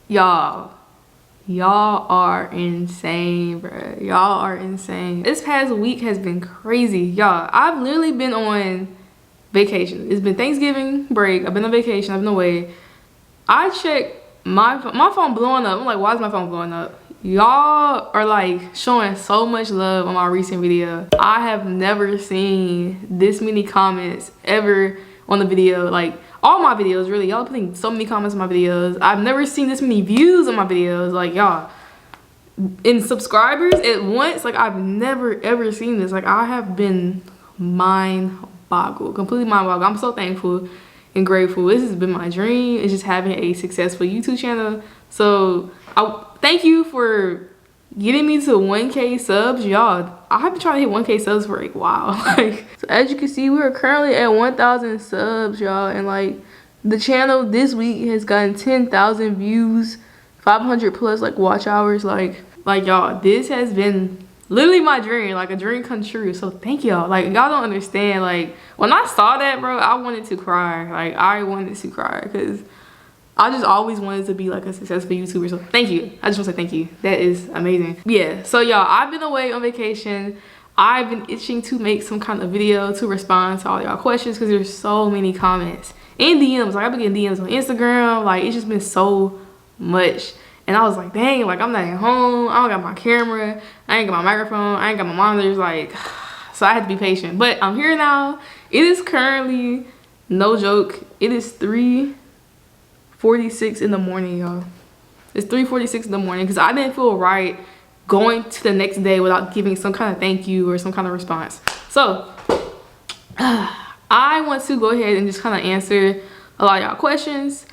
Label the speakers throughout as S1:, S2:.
S1: y'all are insane, bro. Y'all are insane. This past week has been crazy, y'all. I've literally been on vacation. It's been Thanksgiving break. I've been on vacation. I've been away. I checked my phone blowing up. I'm like, why is my phone blowing up? Y'all are like showing so much love on my recent video. I have never seen this many comments ever on the video. Like all my videos, really. Y'all putting so many comments on my videos. I've never seen this many views on my videos. Like y'all, in subscribers at once. Like I've never ever seen this. Like I have been mind boggled, completely mind boggled. I'm so thankful and grateful. This has been my dream. It's just having a successful YouTube channel. So I thank you for getting me to 1K subs, y'all. I have been trying to hit 1K subs for a while. Like, so as you can see, we are currently at 1,000 subs, y'all, and like the channel this week has gotten 10,000 views, 500 plus like watch hours. Like y'all, this has been literally my dream, like a dream come true. So thank y'all. Like y'all don't understand. Like when I saw that, bro, I wanted to cry. Like I wanted to cry because I just always wanted to be like a successful YouTuber. So thank you. I just want to say thank you. That is amazing. Yeah, so y'all, I've been away on vacation. I've been itching to make some kind of video to respond to all y'all questions because there's so many comments and DMs. Like I've been getting DMs on Instagram. Like it's just been so much. And I was like, dang, like I'm not at home. I don't got my camera. I ain't got my microphone. I ain't got my monitors. Like, so I had to be patient. But I'm here now. It is currently, no joke, it is 3:46 in the morning, y'all. It's 3:46 in the morning because I didn't feel right going to the next day without giving some kind of thank you or some kind of response. So I want to go ahead and just kind of answer a lot of y'all questions.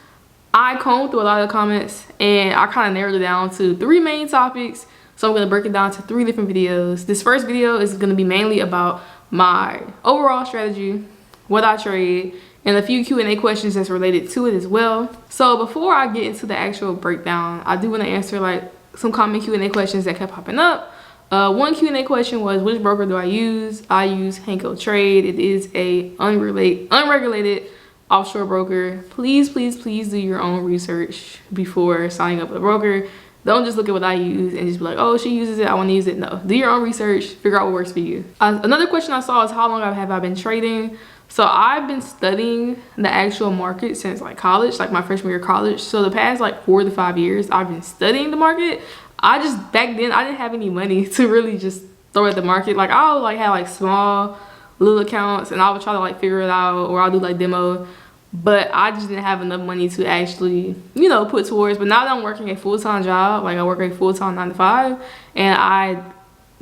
S1: I combed through a lot of the comments and I kind of narrowed it down to 3 main topics. So I'm going to break it down to 3 different videos. This first video is going to be mainly about my overall strategy, what I trade, and a few Q&A questions that's related to it as well. So before I get into the actual breakdown, I do want to answer like some common Q&A questions that kept popping up. One Q&A question was, which broker do I use? I use Henko Trade. It is a unregulated offshore broker. Please do your own research before signing up with a broker. Don't just look at what I use and just be like, oh, she uses it, I want to use it. No, do your own research, figure out what works for you. Another question I saw is, how long have I been trading? So I've been studying the actual market since like college, like my freshman year of college. So the past like 4 to 5 years, I've been studying the market. Back then I didn't have any money to really just throw at the market. Like I'll like have like small little accounts and I would try to like figure it out, or I'll do like demo. But I just didn't have enough money to actually, you know, put towards. But now that I'm working a full-time job, like I work a full-time 9 to 5, and I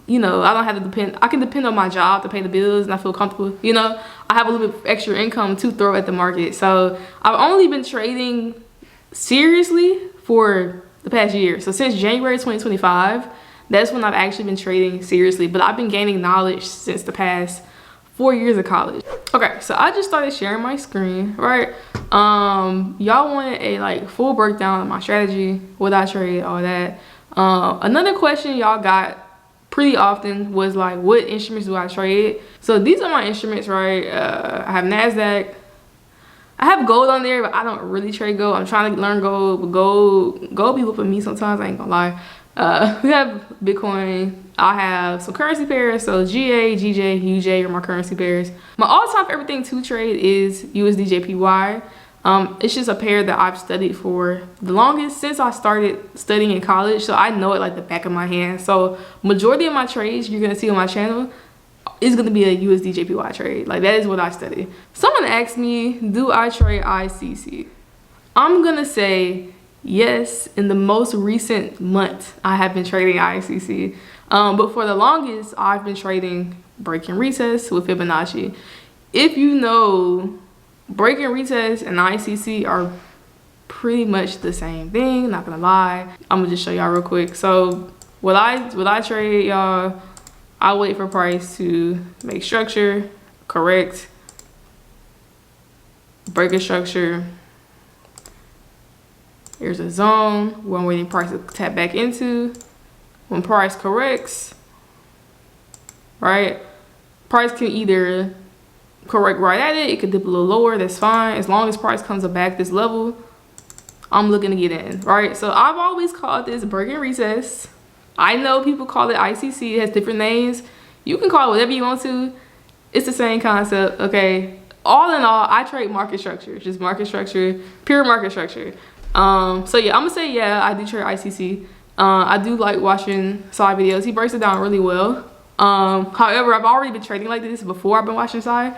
S1: don't have to depend. I can depend on my job to pay the bills, and I feel comfortable. You know, I have a little bit of extra income to throw at the market. So I've only been trading seriously for the past year. So since January 2025, that's when I've actually been trading seriously. But I've been gaining knowledge since the past 4 years of college. Okay, so I just started sharing my screen, right? Y'all wanted a like full breakdown of my strategy, what I trade, all that. Another question y'all got pretty often was like, what instruments do I trade? So these are my instruments, right? I have NASDAQ. I have gold on there, but I don't really trade gold. I'm trying to learn gold, but gold be whooping me sometimes, I ain't gonna lie. We have Bitcoin. I have some currency pairs, so GA, GJ, UJ are my currency pairs. My all-time everything to trade is USDJPY. It's just a pair that I've studied for the longest since I started studying in college, so I know it like the back of my hand. So majority of my trades you're gonna see on my channel is gonna be a USDJPY trade. Like that is what I study. Someone asked me, do I trade ICC? I'm gonna say yes. In the most recent month, I have been trading ICC. But for the longest, I've been trading break and retest with Fibonacci. If you know, break and retest and ICC are pretty much the same thing, not gonna lie. I'm gonna just show y'all real quick. So what I trade, y'all, I wait for price to make structure, correct, break a structure. Here's a zone where I'm waiting price to tap back into. When price corrects, right? Price can either correct right at it, it could dip a little lower, that's fine. As long as price comes back this level, I'm looking to get in, right? So I've always called this break and retest. I know people call it ICC. It has different names. You can call it whatever you want to. It's the same concept, okay? All in all, I trade market structure, just market structure, pure market structure. So yeah, I'm gonna say yeah, I do trade ICC. I do like watching Sai videos. He breaks it down really well. However, I've already been trading like this before I've been watching Sai.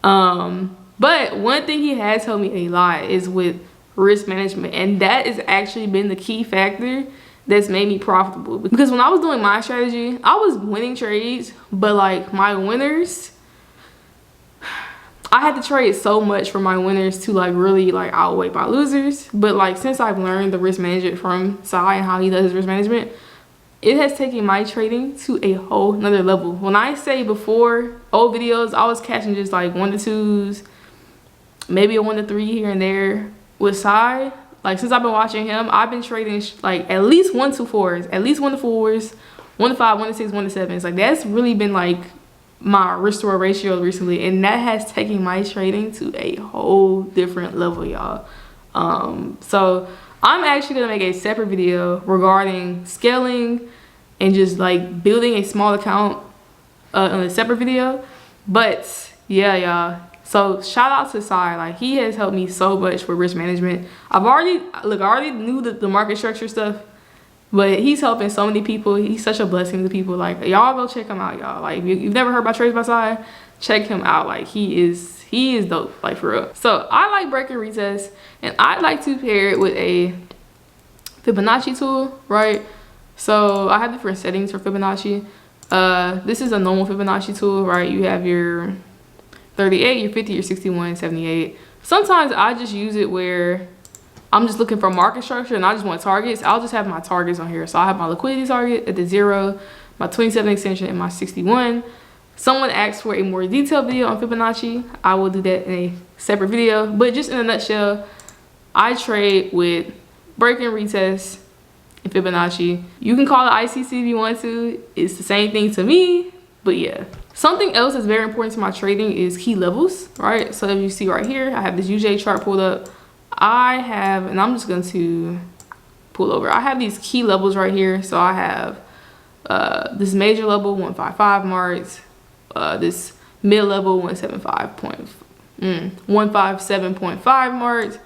S1: But one thing he has helped me a lot is with risk management, and that has actually been the key factor that's made me profitable. Because when I was doing my strategy, I was winning trades, but like my winners, I had to trade so much for my winners to like really like outweigh my losers. But like since I've learned the risk management from Sai and how he does his risk management, it has taken my trading to a whole nother level. When I say before old videos, I was catching just like 1 to 2s, maybe a 1 to 3 here and there. With Sai, like since I've been watching him, I've been trading like at least 1 to 4s, at least 1 to 4s, 1 to 5, 1 to 6, 1 to 7s. Like that's really been like my risk to reward ratio recently, and that has taken my trading to a whole different level, y'all. So I'm actually gonna make a separate video regarding scaling and just like building a small account on a separate video. But yeah, y'all, so shout out to Sai. Like he has helped me so much with risk management. I already knew the market structure stuff, but he's helping so many people. He's such a blessing to people. Like y'all go check him out, y'all. Like if you've never heard about Trades by Sai, check him out. Like he is dope, like for real. So I like break and retest, and I like to pair it with a Fibonacci tool, right? So I have different settings for Fibonacci. This is a normal Fibonacci tool, right? You have your 38, your 50, your 61, 78. Sometimes I just use it where I'm just looking for market structure and I just want targets. I'll just have my targets on here. So I have my liquidity target at the 0, my 27 extension, and my 61. Someone asked for a more detailed video on Fibonacci. I will do that in a separate video. But just in a nutshell, I trade with break and retest and Fibonacci. You can call it ICC if you want to. It's the same thing to me, but yeah. Something else that's very important to my trading is key levels, right? So if you see right here, I have this UJ chart pulled up. I have, and I'm just going to pull over. I have these key levels right here. So I have this major level 155 marks, this mid level 157.5 marks,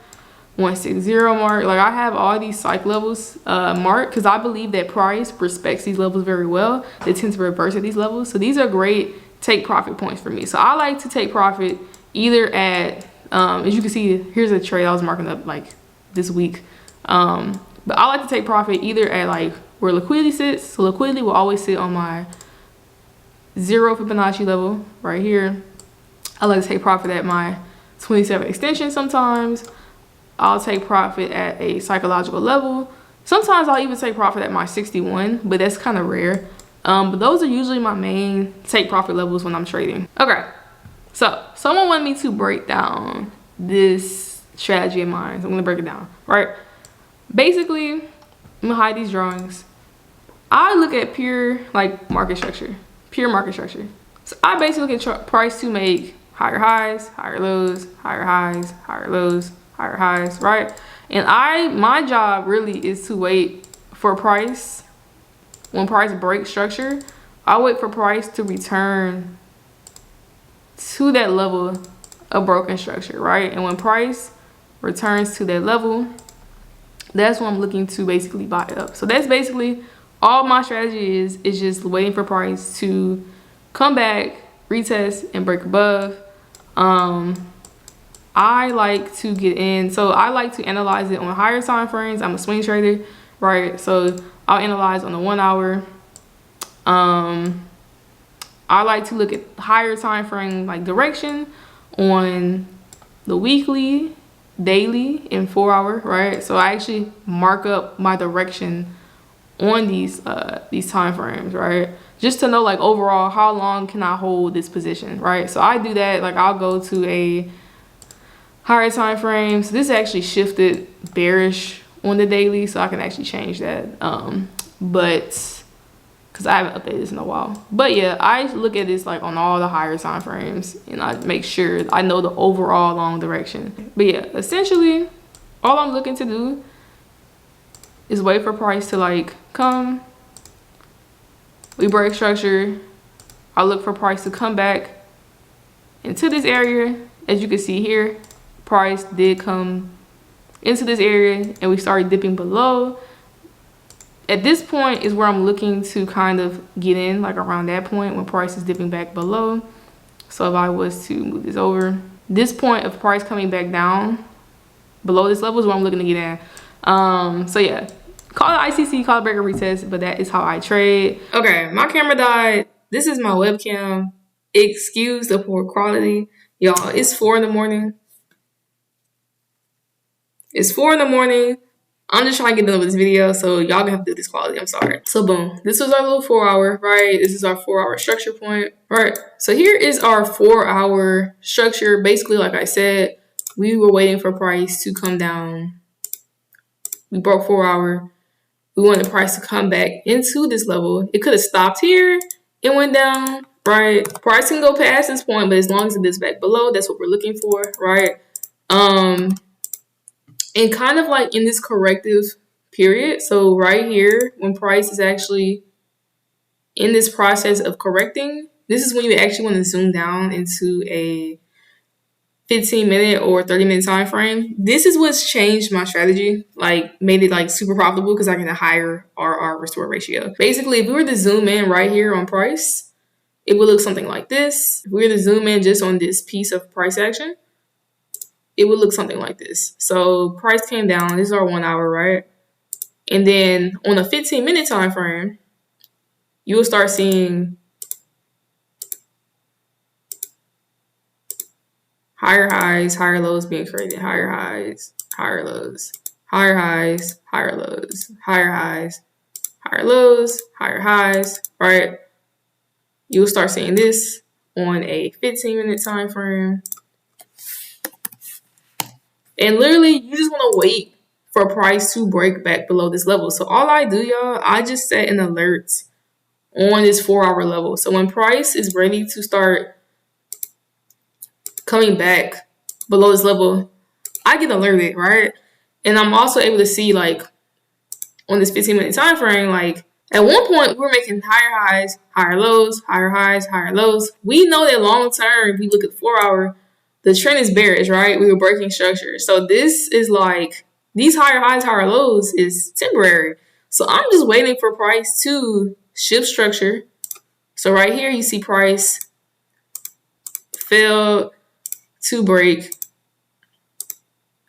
S1: 160 mark. Like I have all these psych levels marked because I believe that price respects these levels very well. They tend to reverse at these levels. So these are great take profit points for me. So I like to take profit either at as you can see, here's a trade I was marking up like this week. But I like to take profit either at like where liquidity sits. So liquidity will always sit on my 0 Fibonacci level right here. I like to take profit at my 27 extension sometimes. I'll take profit at a psychological level. Sometimes I'll even take profit at my 61, but that's kind of rare. But those are usually my main take profit levels when I'm trading. Okay, so someone wanted me to break down this strategy of mine. So I'm gonna break it down, right? Basically, I'm gonna hide these drawings. I look at pure like market structure, pure market structure. So I basically look at price to make higher highs, higher lows, higher highs, higher lows, higher highs, right? And my job really is to wait for price. When price breaks structure, I wait for price to return to that level of broken structure, right? And when price returns to that level, that's when I'm looking to basically buy up. So that's basically all my strategy is just waiting for price to come back, retest, and break above. I like to get in, so I like to analyze it on higher time frames. I'm a swing trader, right? So I'll analyze on the 1 hour. I like to look at higher time frame like direction on the weekly, daily, and 4 hour, right? So I actually mark up my direction on these time frames, right? Just to know like overall how long can I hold this position, right? So I do that. Like I'll go to a higher time frame. So this actually shifted bearish on the daily, so I can actually change that. But because I haven't updated this in a while. But yeah, I look at this like on all the higher time frames, and I make sure I know the overall long direction. But yeah, essentially all I'm looking to do is wait for price to like come. We break structure. I look for price to come back into this area. As you can see here, price did come into this area and we started dipping below. At this point is where I'm looking to kind of get in, like around that point when price is dipping back below. So if I was to move this over, this point of price coming back down below this level is where I'm looking to get in. So yeah, call it ICC, call it breaker retest, but that is how I trade. Okay, my camera died. This is my webcam. Excuse the poor quality. Y'all, it's 4 in the morning. It's 4 in the morning. I'm just trying to get done with this video, so y'all gonna have to do this quality. I'm sorry. So boom, this was our little 4 hour, right? This is our 4 hour structure point, right? So here is our 4 hour structure. Basically, like I said, we were waiting for price to come down. We broke 4 hour. We wanted the price to come back into this level. It could have stopped here. It went down, right? Price can go past this point, but as long as it is back below, that's what we're looking for, right? And kind of like in this corrective period. So right here, when price is actually in this process of correcting, this is when you actually want to zoom down into a 15-minute or 30-minute time frame. This is what's changed my strategy, like made it like super profitable because I get a higher RR restore ratio. Basically, if we were to zoom in right here on price, it would look something like this. If we were to zoom in just on this piece of price action, it would look something like this. So price came down. This is our 1 hour, right? And then on a 15-minute time frame, you will start seeing higher highs, higher lows being created. Higher highs, higher lows, higher highs, higher lows, higher highs, higher lows, higher highs, right? You will start seeing this on a 15-minute time frame. And literally, you just want to wait for price to break back below this level. So all I do, y'all, I just set an alert on this 4 hour level. So when price is ready to start coming back below this level, I get alerted, right? And I'm also able to see, like, on this 15-minute time frame, like, at one point, we were making higher highs, higher lows, higher highs, higher lows. We know that long term, if we look at 4 hour, the trend is bearish, right? We were breaking structure. So this is like, these higher highs, higher lows is temporary. So I'm just waiting for price to shift structure. So right here, you see price failed to break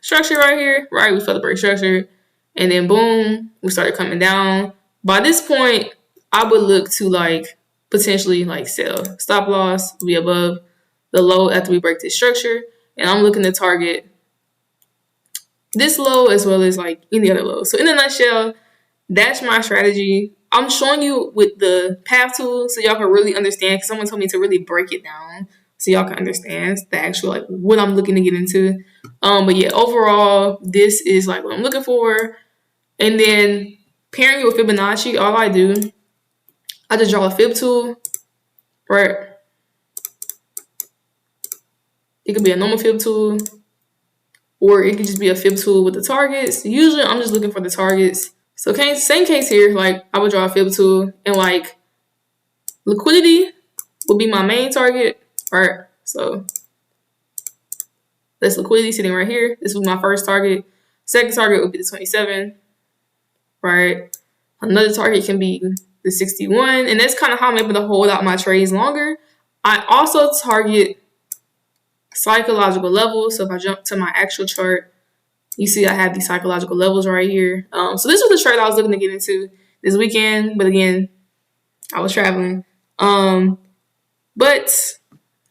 S1: structure right here, right? We failed to break structure. And then boom, we started coming down. By this point, I would look to like potentially like sell. Stop loss will be above the low after we break this structure. And I'm looking to target this low as well as like any other low. So in a nutshell, that's my strategy. I'm showing you with the path tool so y'all can really understand, because someone told me to really break it down so y'all can understand the actual like what I'm looking to get into. But yeah, overall, this is like what I'm looking for. And then pairing it with Fibonacci, all I do, I just draw a fib tool, right? It could be a normal fib tool, or it could just be a fib tool with the targets. Usually, I'm just looking for the targets. So, same case here. Like, I would draw a fib tool, and like liquidity would be my main target, right? So, that's liquidity sitting right here. This was my first target. Second target would be the 27, right? Another target can be the 61, and that's kind of how I'm able to hold out my trades longer. I also target psychological levels. So if I jump to my actual chart, you see I have these psychological levels right here. So this was the trade I was looking to get into this weekend, but again, I was traveling. But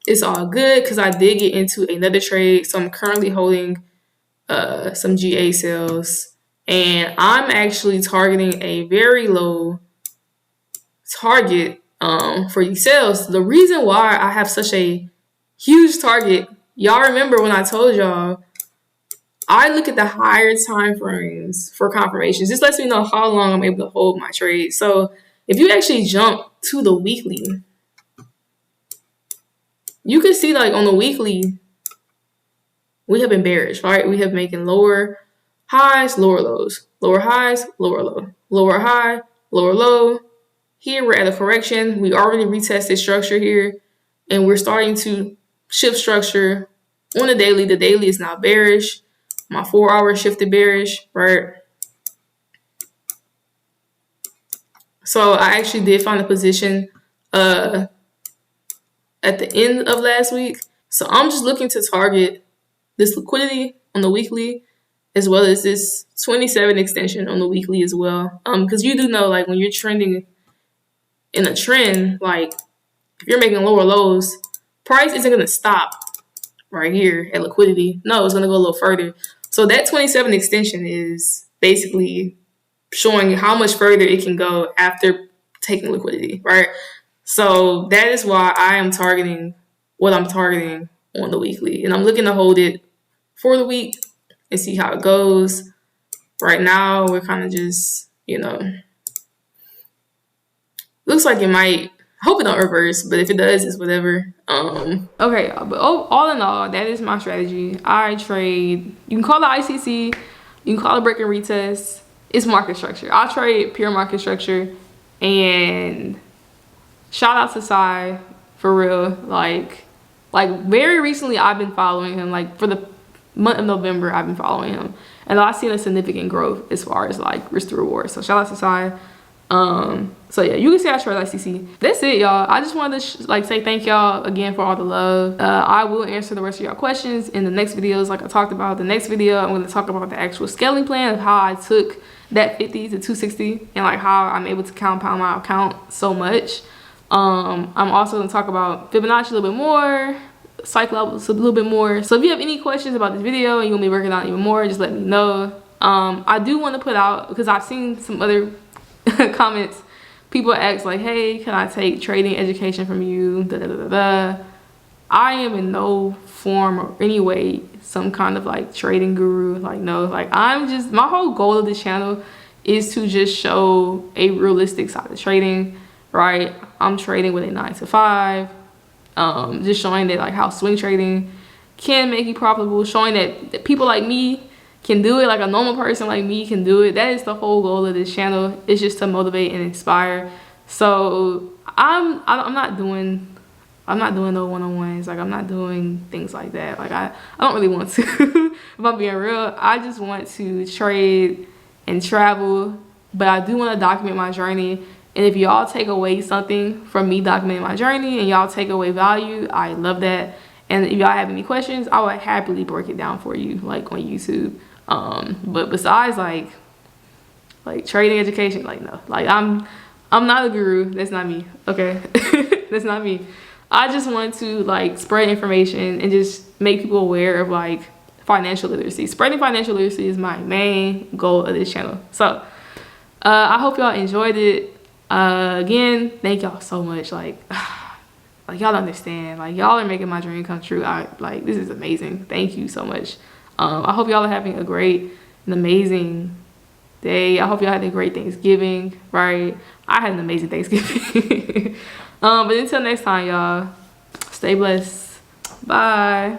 S1: it's all good because I did get into another trade. So I'm currently holding some GA sales, and I'm actually targeting a very low target for these sales. The reason why I have such a huge target, y'all remember when I told y'all I look at the higher time frames for confirmations. This lets me know how long I'm able to hold my trade. So if you actually jump to the weekly, you can see like on the weekly, we have been bearish, right? We have making lower highs, lower lows. lower highs, lower low, lower high, lower low. Here we're at a correction. We already retested structure here, and we're starting to shift structure on the daily. The daily is now bearish. My 4 hour shifted bearish, right? So I actually did find a position at the end of last week. So I'm just looking to target this liquidity on the weekly, as well as this 27 extension on the weekly as well. Because you do know, like, when you're trending in a trend, like, if you're making lower lows, price isn't going to stop right here at liquidity. No, it's going to go a little further. So that 27 extension is basically showing how much further it can go after taking liquidity, right? So that is why I am targeting what I'm targeting on the weekly. And I'm looking to hold it for the week and see how it goes. Right now, we're kind of just, looks like it might. I hope it don't reverse, but if it does, it's whatever. Okay, but all in all, that is my strategy. I trade, you can call it ICC, you can call it break and retest. It's market structure. I trade pure market structure. And shout out to Sai, for real. Like very recently, I've been following him. Like, for the month of November, I've been following him, and I've seen a significant growth as far as like risk to reward. So shout out to Sai. So yeah, you can see I trade ICC. That's it, y'all. I just wanted to say thank y'all again for all the love. I will answer the rest of y'all questions in the next videos. Like I talked about, the next video I'm going to talk about the actual scaling plan of how I took that 50 to 260 and like how I'm able to compound my account so much. I'm also going to talk about Fibonacci a little bit more, cycle levels a little bit more. So if you have any questions about this video and you want me to work it out even more, just let me know. I do want to put out, because I've seen some other comments, people ask like, hey, can I take trading education from you, da, da, da, da. I am in no form or any way some kind of like trading guru. Like, no, like, I'm just, my whole goal of this channel is to just show a realistic side of trading, right? I'm trading with a 9 to 5, just showing that like how swing trading can make you profitable, showing that people like me can do it, like a normal person like me can do it. That is the whole goal of this channel. It's just to motivate and inspire. So I'm not doing no one-on-ones. Like, I'm not doing things like that. Like, I don't really want to. If I'm being real, I just want to trade and travel, but I do want to document my journey. And if y'all take away something from me documenting my journey and y'all take away value, I love that. And if y'all have any questions, I would happily break it down for you, like on YouTube. But besides like trading education, like, no, like I'm not a guru. That's not me. Okay. That's not me. I just want to like spread information and just make people aware of like financial literacy. Spreading financial literacy is my main goal of this channel. So I hope y'all enjoyed it. Again, thank y'all so much. Like y'all understand. Like, y'all are making my dream come true. This is amazing. Thank you so much. I hope y'all are having a great and amazing day. I hope y'all had a great Thanksgiving, right? I had an amazing Thanksgiving. But until next time, y'all, stay blessed. Bye.